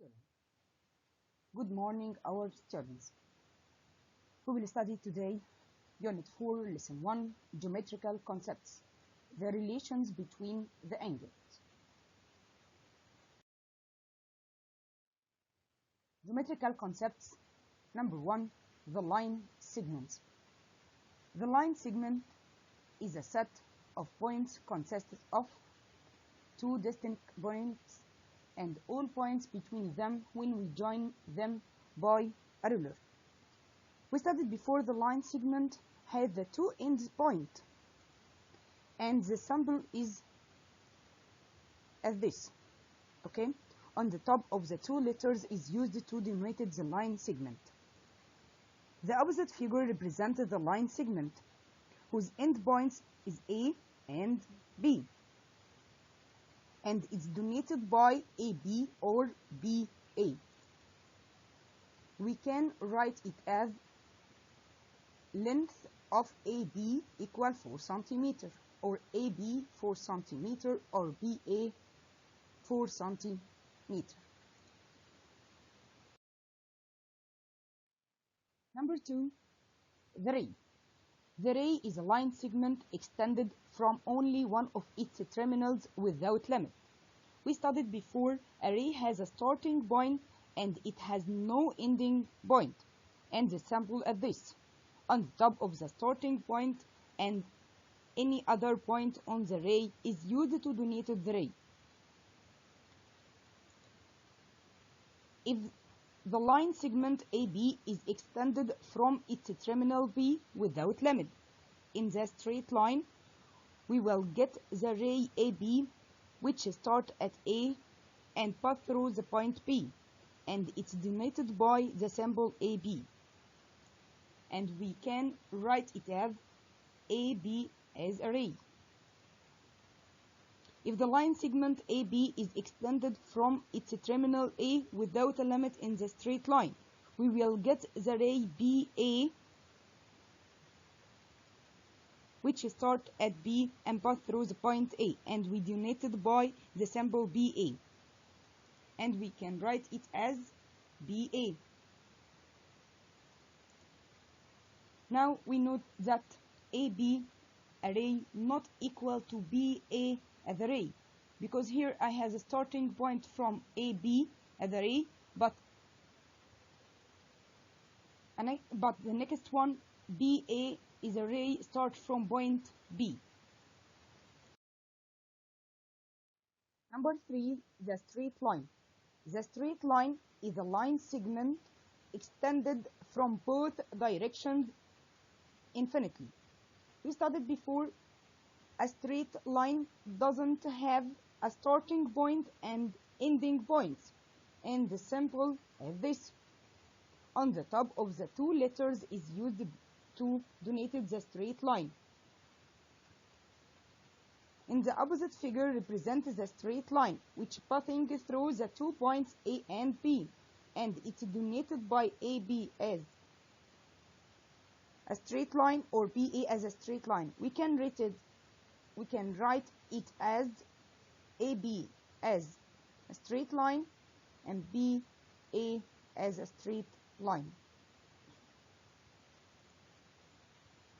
student. Good morning, our students. We will study today Unit 4, Lesson 1, Geometrical Concepts, the relations between the angles. Geometrical concepts. Number 1, the line segment. The line segment is a set of points consisting of two distinct points and all points between them when we join them by a ruler. We studied before the line segment had the two end points, and the symbol is as this. Okay, on the top of the two letters is used to denote the line segment. The opposite figure represents the line segment, whose end points is A and B, and it's denoted by AB or BA. We can write it as length of AB equal 4 cm, or AB 4 cm, or BA 4 cm. Number 2, the ray. The ray is a line segment extended from only one of its terminals without limit. We studied before a ray has a starting point and it has no ending point, and the sample at this. On the top of the starting point and any other point on the ray is used to denote the ray. If the line segment AB is extended from its terminal B without limit in the straight line, we will get the ray AB, which starts at A and pass through the point B, and it's denoted by the symbol AB. And we can write it as AB as a ray. If the line segment AB is extended from its terminal A without a limit in the straight line, we will get the ray BA, which starts at B and pass through the point A, and we denoted by the symbol BA. And we can write it as BA. Now we note that AB array not equal to BA as a ray, because here I have a starting point from AB as a ray, but the next one, BA, is a ray start from point B. Number 3, the straight line. The straight line is a line segment extended from both directions infinitely. We studied before a straight line doesn't have a starting point and ending points, and the symbol is this. On the top of the two letters is used to denote the straight line. In the opposite figure represents the straight line, which passing through the 2 points A and B, and it's denoted by AB as a straight line or BA as a straight line. We can write it as AB as a straight line and BA as a straight line.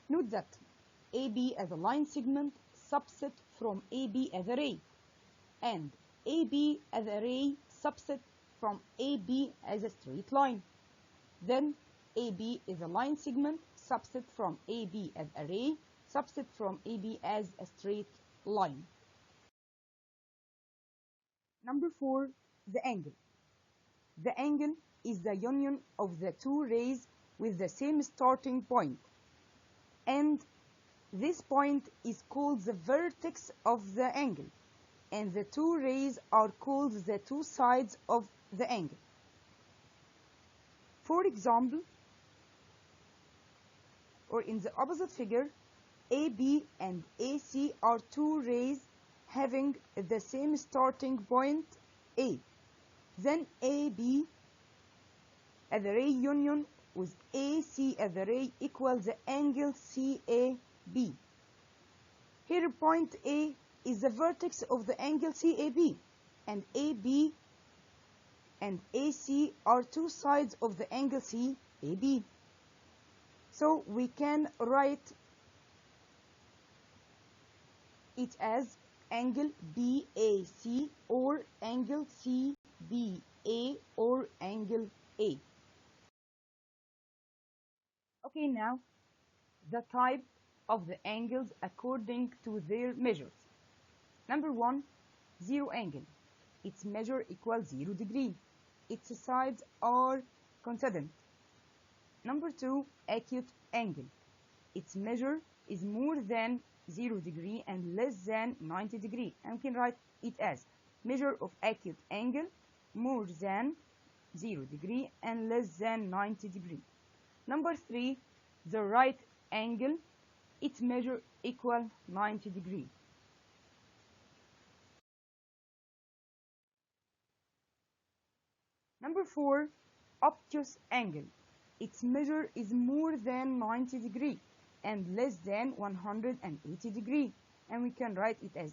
Note that AB as a line segment subset from AB as a ray, and AB as a ray subset from AB as a straight line. Then AB is a line segment subset from AB as a ray subset from AB as a straight line. Number 4, the angle. The angle is the union of the two rays with the same starting point, and this point is called the vertex of the angle, and the two rays are called the two sides of the angle. For example, or in the opposite figure, AB and AC are two rays having the same starting point A. Then AB as a ray union with AC as a ray equals the angle CAB. Here point A is the vertex of the angle CAB, and AB and AC are two sides of the angle CAB. So we can write it as angle BAC or angle CBA or angle A. Okay, now the type of the angles according to their measures. Number 1, zero angle. Its measure equals 0 degree. Its sides are constant. Number 2, acute angle. Its measure is more than 0 degree and less than 90 degree. And we can write it as measure of acute angle more than 0 degree and less than 90 degree. Number 3, the right angle. Its measure equal 90 degree. Number 4, obtuse angle. Its measure is more than 90 degree and less than 180 degree. And we can write it as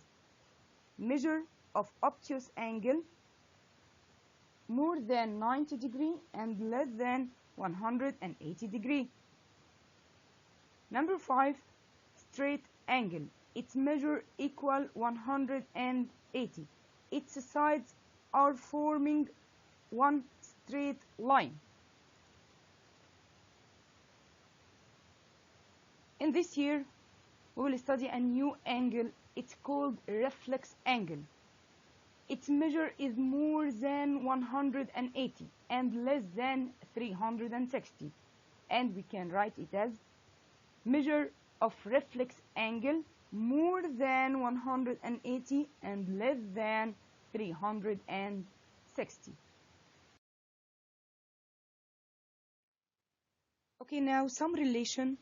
measure of obtuse angle more than 90 degree and less than 180 degree. Number 5, straight angle. Its measure equal 180. Its sides are forming one straight line. In this year, we will study a new angle. It's called reflex angle. Its measure is more than 180 and less than 360. And we can write it as measure of reflex angle more than 180 and less than 360. Okay, now some relation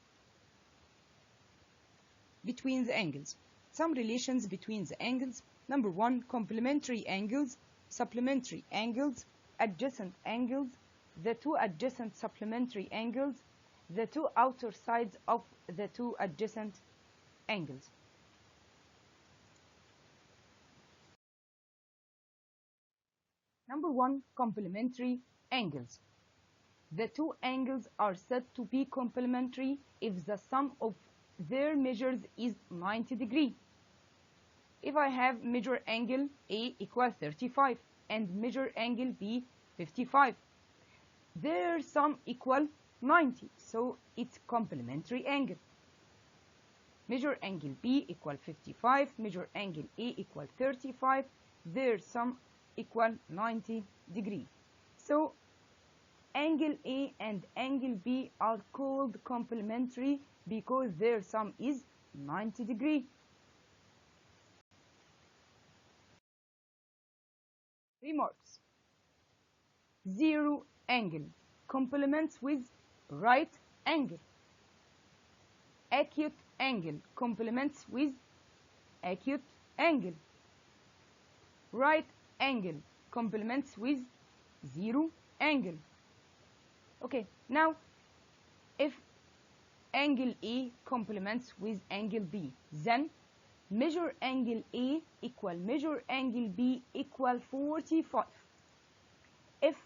between the angles. Some relations between the angles. Number 1, complementary angles, supplementary angles, adjacent angles, the two adjacent supplementary angles, the two outer sides of the two adjacent angles. Number 1, complementary angles. The two angles are said to be complementary if the sum of their measures is 90 degree. If I have measure angle A equals 35 and measure angle B 55, their sum equal 90, so it's complementary angle. Measure angle B equal 55, measure angle A equal 35, their sum equal 90 degree. So angle A and angle B are called complementary because their sum is 90 degree. Remarks. Zero angle complements with right angle. Acute angle complements with acute angle. Right angle complements with zero angle. Okay, now if angle A complements with angle B, then measure angle A equal measure angle B equal 45. If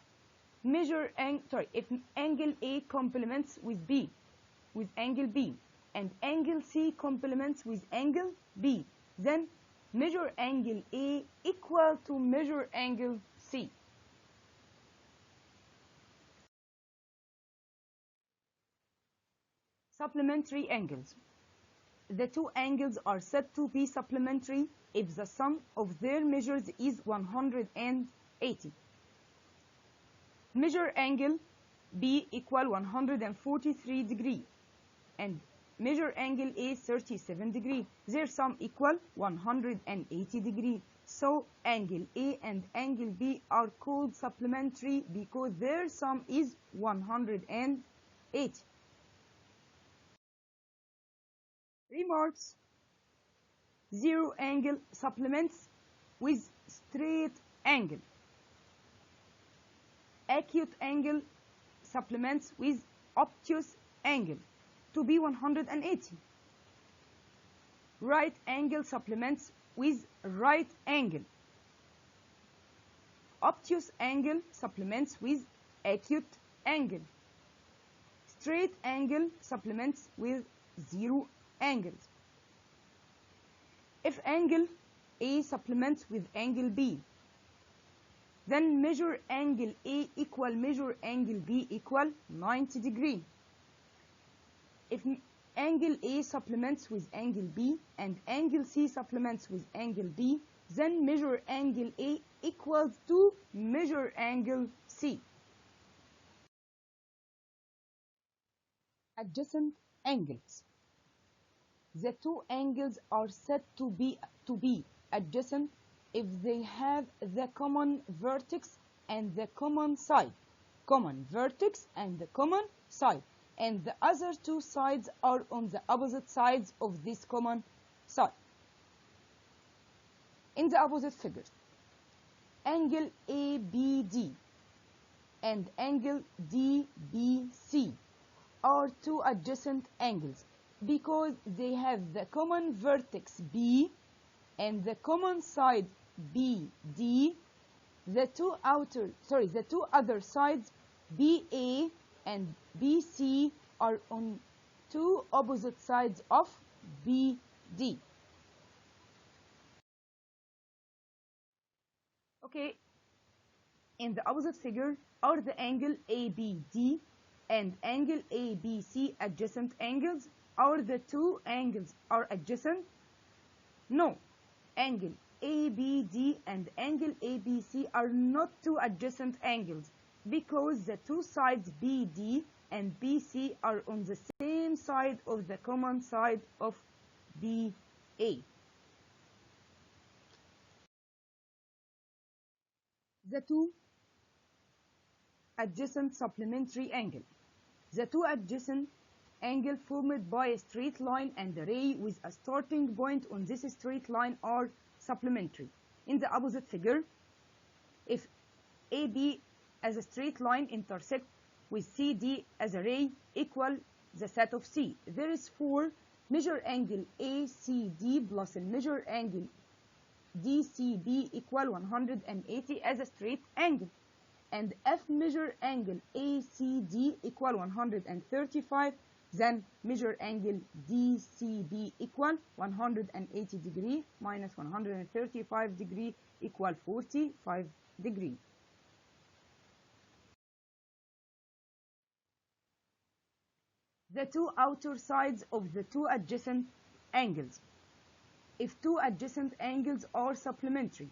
angle A complements with angle B, and angle C complements with angle B, then measure angle A equal to measure angle C. Supplementary angles. The two angles are said to be supplementary if the sum of their measures is 180. Measure angle B equal 143 degree and measure angle A 37 degree. Their sum equal 180 degree. So angle A and angle B are called supplementary because their sum is 180. Remarks. Zero angle supplements with straight angle. Acute angle supplements with obtuse angle to be 180. Right angle supplements with right angle. obtuse angle supplements with acute angle. Straight angle supplements with zero angles. If angle A supplements with angle B, then measure angle A equal measure angle B equal 90 degree. If angle A supplements with angle B and angle C supplements with angle B, then measure angle A equals to measure angle C. Adjacent angles. The two angles are said to be adjacent if they have the common vertex and the common side. Common vertex and the common side. And the other two sides are on the opposite sides of this common side. In the opposite figure, angle ABD and angle DBC are two adjacent angles because they have the common vertex B and the common side BD. The two other sides BA and BC are on two opposite sides of BD. Okay, in the opposite figure are the angle ABD and angle ABC adjacent angles. Are the two angles are adjacent? No. Angle ABD and angle ABC are not two adjacent angles because the two sides BD and BC are on the same side of the common side of BA. The two adjacent supplementary angle. The two adjacent angle formed by a straight line and a ray with a starting point on this straight line are supplementary. In the opposite figure, if AB as a straight line intersect with CD as a ray equal the set of C. Therefore, measure angle ACD plus measure angle DCB equal 180 as a straight angle. And if measure angle ACD equal 135, then measure angle DCB equal 180 degree minus 135 degree equal 45 degree. The two outer sides of the two adjacent angles. If two adjacent angles are supplementary,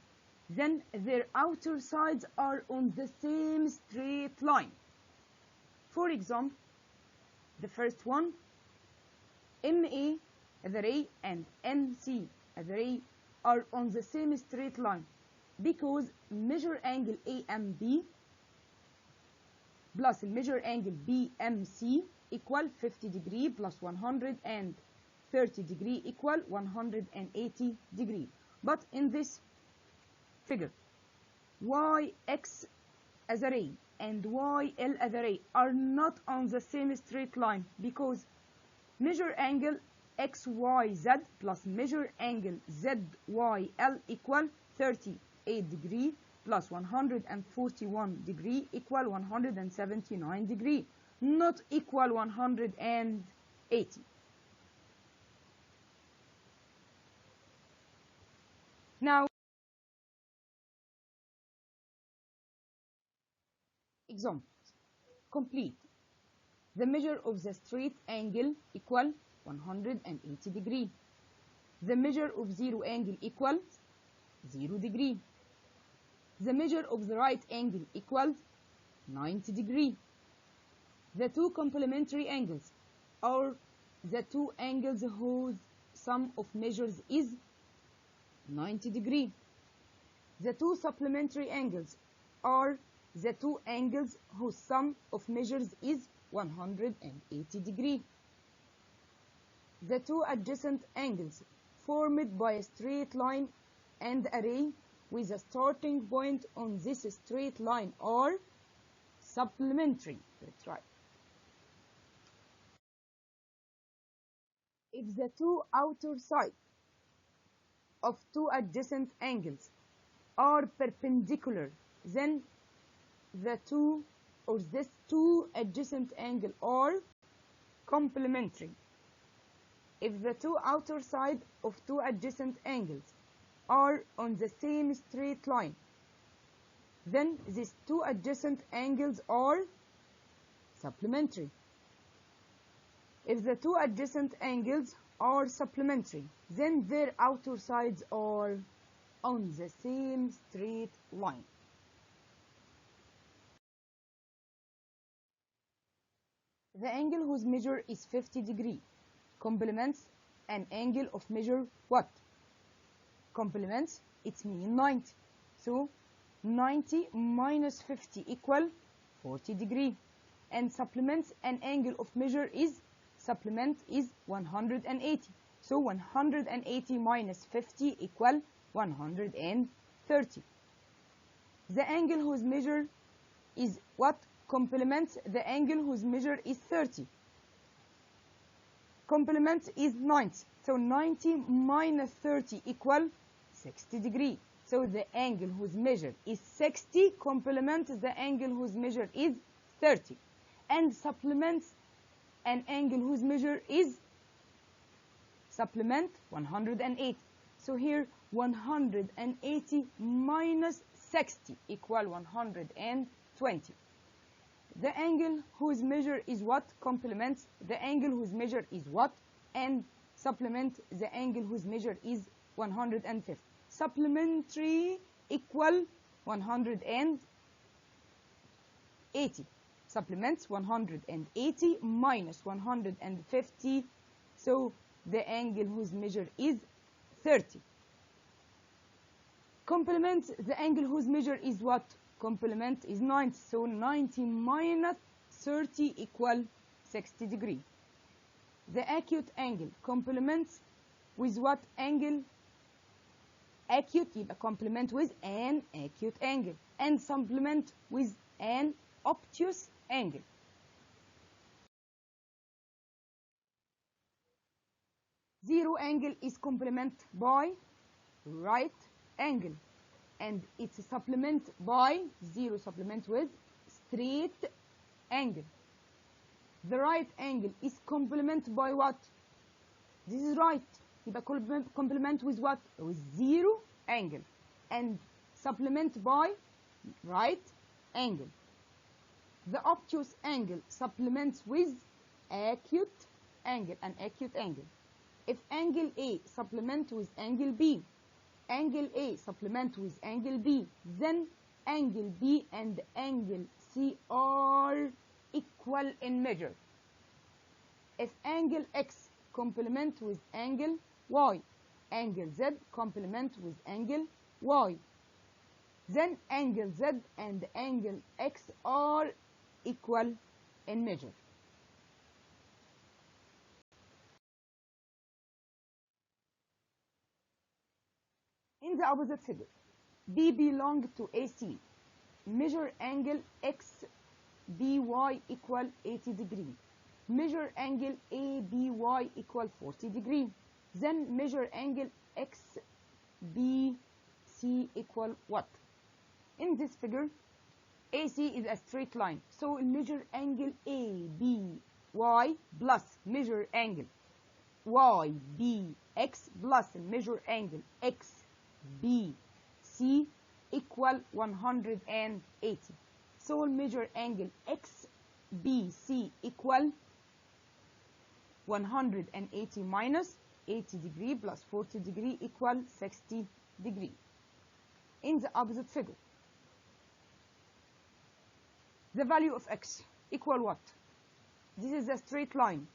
then their outer sides are on the same straight line. For example, the first one, MA as a ray and MC as a ray are on the same straight line because measure angle AMB plus measure angle BMC equal 50 degree plus 130 degree equal 180 degree. But in this figure, YX as a ray and YL as a ray are not on the same straight line because measure angle XYZ plus measure angle ZYL equal 38 degree plus 141 degree equal 179 degree, not equal 180. Now, example, complete. The measure of the straight angle equal 180 degree. The measure of zero angle equals 0 degree. The measure of the right angle equals 90 degree. The two complementary angles are the two angles whose sum of measures is 90 degree. The two supplementary angles are the two angles whose sum of measures is 180 degree. The two adjacent angles formed by a straight line and a ray with a starting point on this straight line are supplementary. That's right. If the two outer sides of two adjacent angles are perpendicular then these two adjacent angles are complementary. If the two outer sides of two adjacent angles are on the same straight line, then these two adjacent angles are supplementary. If the two adjacent angles are supplementary, then their outer sides are on the same straight line. The angle whose measure is 50 degrees complements an angle of measure what? Complements, it means 90. So 90 minus 50 equal 40 degrees. And supplements an angle of measure is, supplement is 180. So 180 minus 50 equal 130. The angle whose measure is what? Complements the angle whose measure is 30. Complement is 90. So 90 minus 30 equal 60 degrees. So the angle whose measure is 60 complements the angle whose measure is 30. And supplements an angle whose measure is supplement 180. So here 180 minus 60 equal 120. The angle whose measure is what? Complements the angle whose measure is what? And supplement the angle whose measure is 150. Supplementary equal 180. Supplements 180 minus 150. So the angle whose measure is 30. Complements the angle whose measure is what? Complement is 90. So 90 minus 30 equal 60 degrees. The acute angle complements with what angle? Acute, يبقى complement with an acute angle, and supplement with an obtuse angle. Zero angle is complement by right angle, and it's a supplement by zero supplement with straight angle. The right angle is complement by what? This is right. يبقى complement with what? With zero angle, and supplement by right angle. The obtuse angle supplements with acute angle, an acute angle. If angle A supplement with angle B, angle A supplement with angle B, then angle B and angle C are equal in measure. If angle X complement with angle Y, angle Z complement with angle Y, then angle Z and angle X are equal in measure. In the opposite figure, B belongs to AC. Measure angle XBY equal 80 degrees. Measure angle ABY equal 40 degrees. Then measure angle XBC equal what? In this figure, AC is a straight line. So measure angle ABY plus measure angle YBX plus measure angle XBC equal 180. So measure angle XBC equal 180 minus 80 degree plus 40 degree equal 60 degree. In the opposite figure, the value of X equal what? This is a straight line.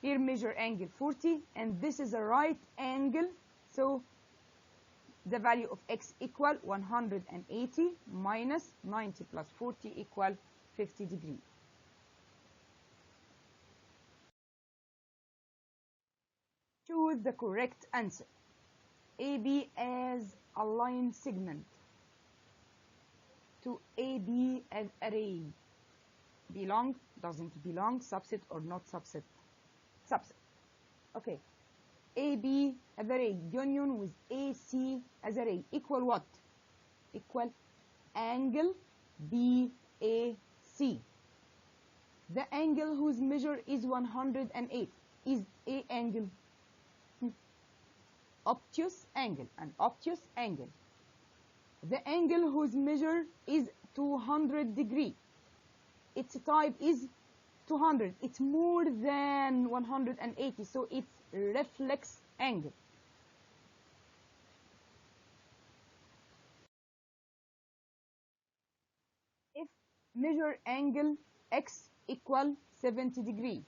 Here measure angle 40, and this is a right angle. So the value of X equal 180 minus 90 plus 40 equal 50 degree. Choose the correct answer. AB as a line segment to AB as array. Belong, doesn't belong, subset or not subset? Subset. Okay. AB as array union with AC as array equal what? Equal angle BAC. The angle whose measure is 108 is a angle. Obtuse angle, an obtuse angle. The angle whose measure is 200 degree. Its type is 200. It's more than 180, so it's reflex angle. If measure angle X equal 70 degree,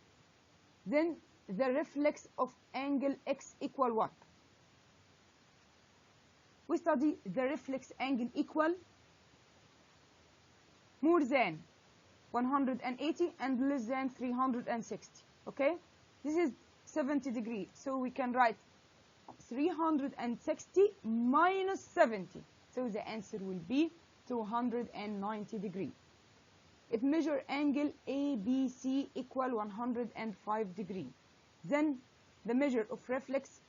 then the reflex of angle X equal what? We study the reflex angle equal more than 180 and less than 360. Okay, this is 70 degree, so we can write 360 minus 70, so the answer will be 290 degree. If measure angle ABC equal 105 degree, then the measure of reflex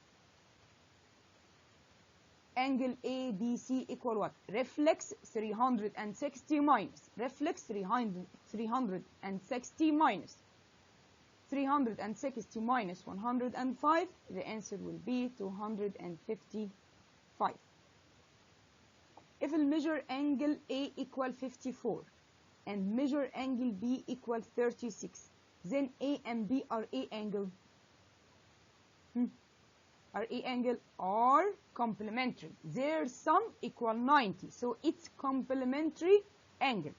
angle ABC equal what? Reflex 360 minus reflex 360 minus 360 minus 105, the answer will be 255. If we measure angle A equal 54 and measure angle B equal 36, then A and B are A angle. Are complementary. Their sum equal 90, so it's complementary angle.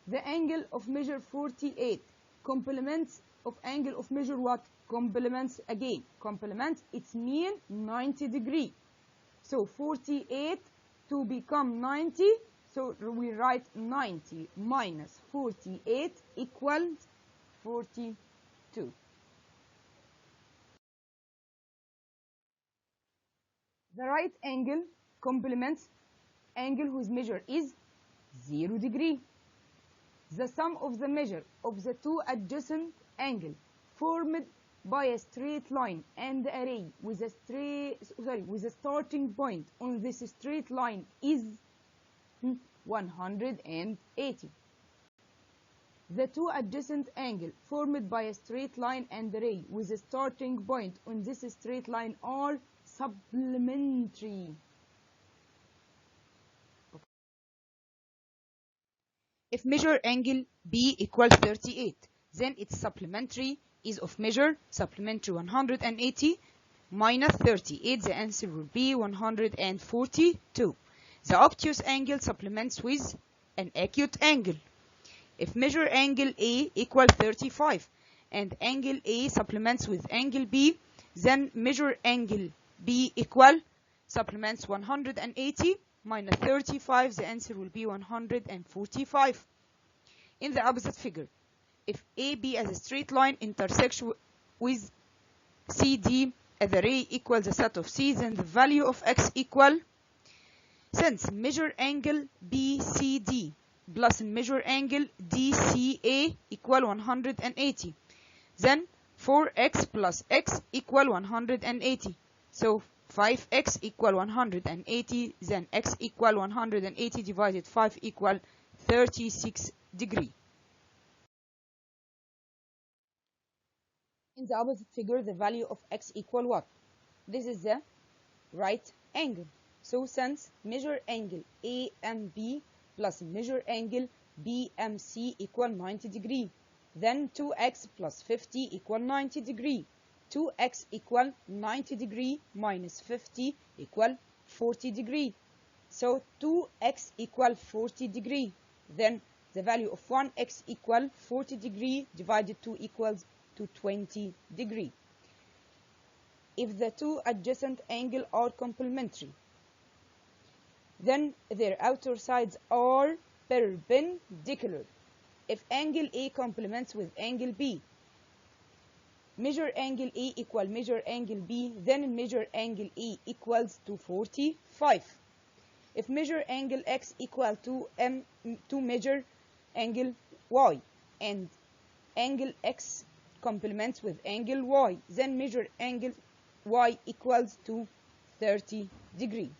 The angle of measure 48 complements of angle of measure what? Complements again. Complements, it's mean 90 degree. So 48 to become 90, so we write 90 minus 48 equals 42. The right angle complements angle whose measure is 0 degree. The sum of the measure of the two adjacent angles formed by a straight line and the array with a starting point on this straight line is 180. The two adjacent angles formed by a straight line and array with a starting point on this straight line are supplementary. If measure angle B equals 38, then its supplementary is of measure supplementary 180 minus 38. The answer will be 142. The obtuse angle supplements with an acute angle. If measure angle A equals 35 and angle A supplements with angle B, then measure angle B equal supplements 180 minus 35. The answer will be 145. In the opposite figure, if AB as a straight line intersects with CD as the ray equals the set of C, then the value of X equal, since measure angle BCD plus measure angle DCA equal 180, then 4x plus x equal 180. So 5x equal 180, then x equal 180 divided 5 equal 36 degree. In the opposite figure, the value of x equal what? This is the right angle. So since measure angle AMB plus measure angle BMC equal 90 degree, then 2x plus 50 equal 90 degree. 2x equal 90 degree minus 50 equal 40 degree. So 2x equal 40 degree. Then the value of 1x equal 40 degree divided 2 equals to 20 degree. If the two adjacent angles are complementary, then their outer sides are perpendicular. If angle A complements with angle B, measure angle A equal measure angle B, then measure angle A equals to 45. If measure angle X equal to measure angle Y and angle X complements with angle Y, then measure angle Y equals to 30 degree.